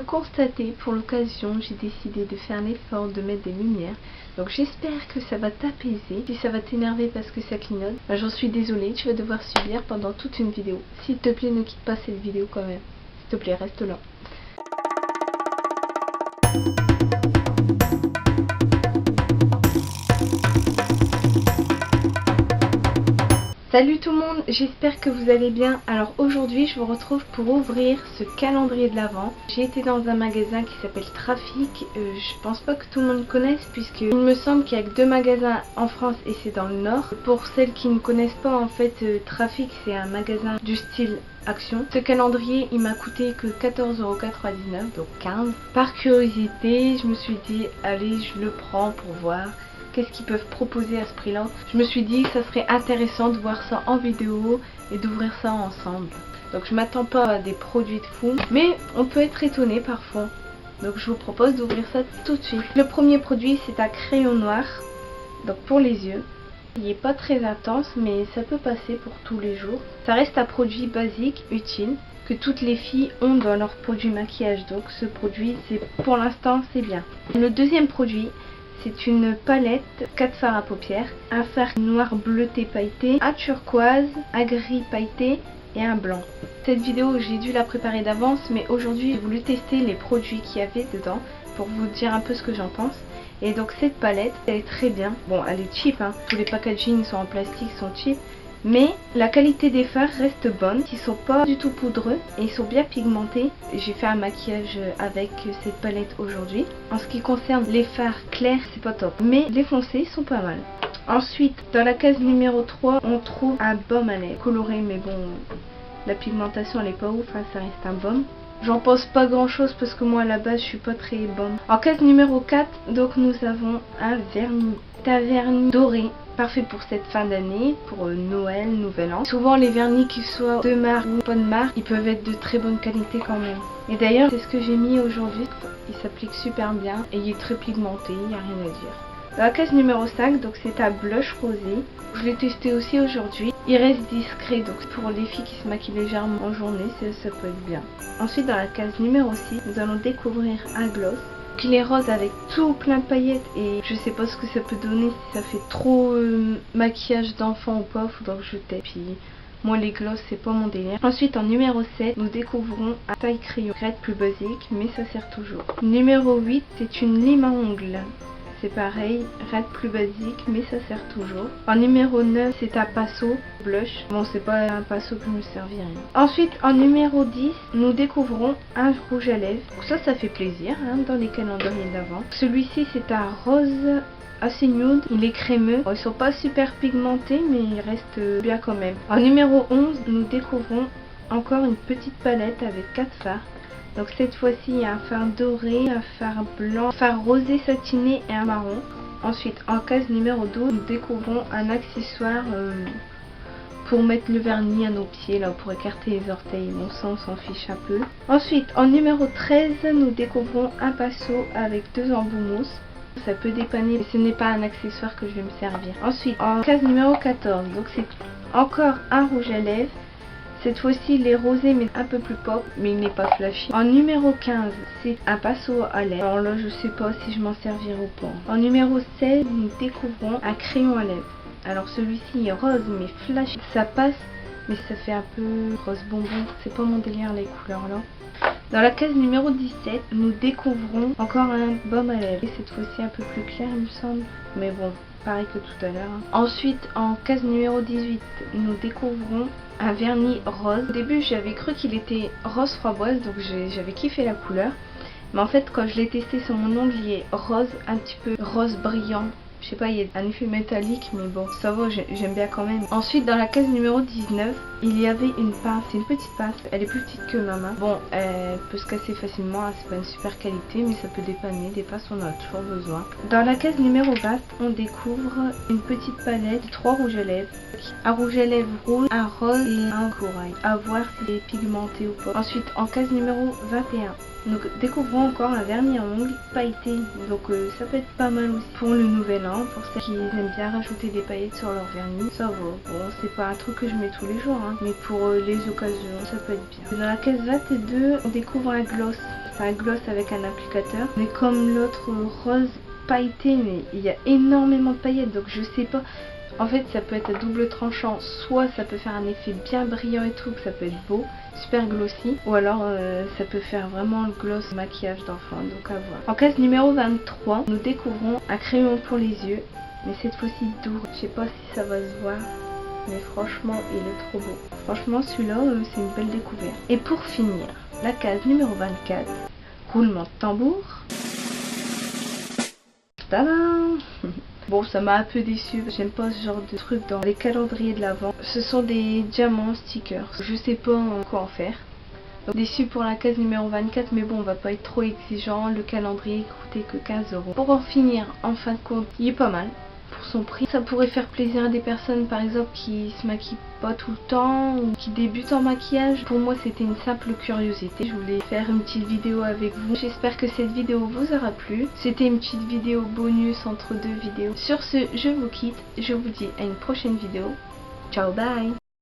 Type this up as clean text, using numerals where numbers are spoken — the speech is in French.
constater, pour l'occasion, j'ai décidé de faire l'effort de mettre des lumières. Donc j'espère que ça va t'apaiser. Si ça va t'énerver parce que ça clignote, j'en suis désolée, tu vas devoir subir pendant toute une vidéo. S'il te plaît, ne quitte pas cette vidéo quand même. S'il te plaît, reste là. Salut tout le monde, j'espère que vous allez bien. Alors aujourd'hui je vous retrouve pour ouvrir ce calendrier de l'Avent. J'ai été dans un magasin qui s'appelle Trafic. Je pense pas que tout le monde connaisse, puisqu'il me semble qu'il y a que 2 magasins en France et c'est dans le nord. Pour celles qui ne connaissent pas, en fait Trafic c'est un magasin du style Action. Ce calendrier il m'a coûté que 14,99 €, donc 15. Par curiosité je me suis dit allez, je le prends pour voir qu'est-ce qu'ils peuvent proposer à ce prix-là. Je me suis dit que ça serait intéressant de voir ça en vidéo et d'ouvrir ça ensemble. Donc je m'attends pas à des produits de fou, mais on peut être étonné parfois. Donc je vous propose d'ouvrir ça tout de suite. Le premier produit c'est un crayon noir, donc pour les yeux. Il n'est pas très intense, mais ça peut passer pour tous les jours. Ça reste un produit basique, utile, que toutes les filles ont dans leur produit maquillage. Donc ce produit, pour l'instant, c'est bien. Le deuxième produit, c'est une palette 4 fards à paupières, un fard noir bleuté pailleté, un turquoise, un gris pailleté et un blanc. Cette vidéo j'ai dû la préparer d'avance, mais aujourd'hui j'ai voulu tester les produits qu'il y avait dedans pour vous dire un peu ce que j'en pense. Et donc cette palette elle est très bien. Bon, elle est cheap, hein. Tous les packaging sont en plastique, sont cheap. Mais la qualité des fards reste bonne, ils sont pas du tout poudreux et ils sont bien pigmentés. J'ai fait un maquillage avec cette palette aujourd'hui. En ce qui concerne les fards clairs, c'est pas top, mais les foncés sont pas mal. Ensuite, dans la case numéro 3, on trouve un baume à lèvres coloré, mais bon, la pigmentation elle est pas ouf, hein, ça reste un baume. J'en pense pas grand chose parce que moi à la base je suis pas très baume. En case numéro 4, donc nous avons un vernis. C'est un vernis doré, parfait pour cette fin d'année, pour Noël, Nouvel An. Souvent les vernis qui soient de marque ou pas de marque, ils peuvent être de très bonne qualité quand même. Et d'ailleurs c'est ce que j'ai mis aujourd'hui, il s'applique super bien et il est très pigmenté, il n'y a rien à dire. Dans la case numéro 5, donc c'est un blush rosé. Je l'ai testé aussi aujourd'hui. Il reste discret, donc pour les filles qui se maquillent légèrement en journée, ça peut être bien. Ensuite dans la case numéro 6, nous allons découvrir un gloss. Il est rose avec tout plein de paillettes et je sais pas ce que ça peut donner, si ça fait trop maquillage d'enfant ou pas, faudra que je teste. Puis moi les gloss c'est pas mon délire. Ensuite en numéro 7, nous découvrons un taille crayon red plus basique, mais ça sert toujours. Numéro 8, c'est une lime à ongles. C'est pareil, red plus basique, mais ça sert toujours. En numéro 9, c'est un pinceau blush. Bon, c'est pas un pinceau que je me servirais. Ensuite, en numéro 10, nous découvrons un rouge à lèvres. Donc ça fait plaisir hein, dans les calendriers d'avant. Celui-ci, c'est un rose assez nude. Il est crémeux. Bon, ils sont pas super pigmentés, mais ils restent bien quand même. En numéro 11, nous découvrons encore une petite palette avec 4 fards. Donc cette fois-ci il y a un fard doré, un fard blanc, un fard rosé satiné et un marron. Ensuite en case numéro 12 nous découvrons un accessoire pour mettre le vernis à nos pieds, là pour écarter les orteils. Bon ça on s'en fiche un peu. Ensuite en numéro 13 nous découvrons un pinceau avec 2 embouts mousse. Ça peut dépanner mais ce n'est pas un accessoire que je vais me servir. Ensuite en case numéro 14, donc c'est encore un rouge à lèvres. Cette fois-ci il est rosé mais un peu plus pop, mais il n'est pas flashy. En numéro 15, c'est un pinceau à lèvres. Alors là je sais pas si je m'en servirai ou pas. En numéro 16, nous découvrons un crayon à lèvres. Alors celui-ci est rose mais flashy. Ça passe mais ça fait un peu rose bonbon. C'est pas mon délire les couleurs là. Dans la case numéro 17, nous découvrons encore un baume à lèvres. Et cette fois-ci un peu plus clair il me semble. Mais bon, pareil que tout à l'heure. Ensuite en case numéro 18, nous découvrons un vernis rose. Au début j'avais cru qu'il était rose framboise, donc j'avais kiffé la couleur. Mais en fait quand je l'ai testé sur mon ongle, il est rose, un petit peu rose brillant. Je sais pas, il y a un effet métallique, mais bon, ça va, j'aime bien quand même. Ensuite, dans la case numéro 19, il y avait une pince. C'est une petite pince. Elle est plus petite que ma main. Bon, elle peut se casser facilement. Hein, c'est pas une super qualité, mais ça peut dépanner. Des pinces, on en a toujours besoin. Dans la case numéro 20, on découvre une petite palette, 3 rouges à lèvres. Un rouge à lèvres rouge, un rose et un corail. À voir si c'est pigmenté ou pas. Ensuite, en case numéro 21, nous découvrons encore un vernis à ongles pailleté. Donc ça peut être pas mal aussi pour le nouvel an. Pour ceux qui aiment bien rajouter des paillettes sur leur vernis, ça va. Bon, c'est pas un truc que je mets tous les jours, hein, mais pour les occasions, ça peut être bien. Dans la case 22, on découvre un gloss. c'est un gloss avec un applicateur. Mais comme l'autre rose pailleté, mais il y a énormément de paillettes, donc je sais pas. En fait, ça peut être à double tranchant, soit ça peut faire un effet bien brillant et tout, que ça peut être beau, super glossy, ou alors ça peut faire vraiment le gloss maquillage d'enfant, donc à voir. En case numéro 23, nous découvrons un crayon pour les yeux, mais cette fois-ci doux. Je sais pas si ça va se voir, mais franchement, il est trop beau. Franchement, celui-là, c'est une belle découverte. Et pour finir, la case numéro 24, roulement de tambour. Tadam! Bon, ça m'a un peu déçu, j'aime pas ce genre de truc dans les calendriers de l'Avent. Ce sont des diamants stickers, je sais pas quoi en faire. Donc déçu pour la case numéro 24, mais bon, on va pas être trop exigeant, le calendrier coûtait que 15 €. Pour en finir, en fin de compte, il est pas mal pour son prix. Ça pourrait faire plaisir à des personnes par exemple qui se maquillent pas tout le temps ou qui débutent en maquillage. Pour moi, c'était une simple curiosité. Je voulais faire une petite vidéo avec vous. J'espère que cette vidéo vous aura plu. C'était une petite vidéo bonus entre deux vidéos. Sur ce, je vous quitte. Je vous dis à une prochaine vidéo. Ciao, bye!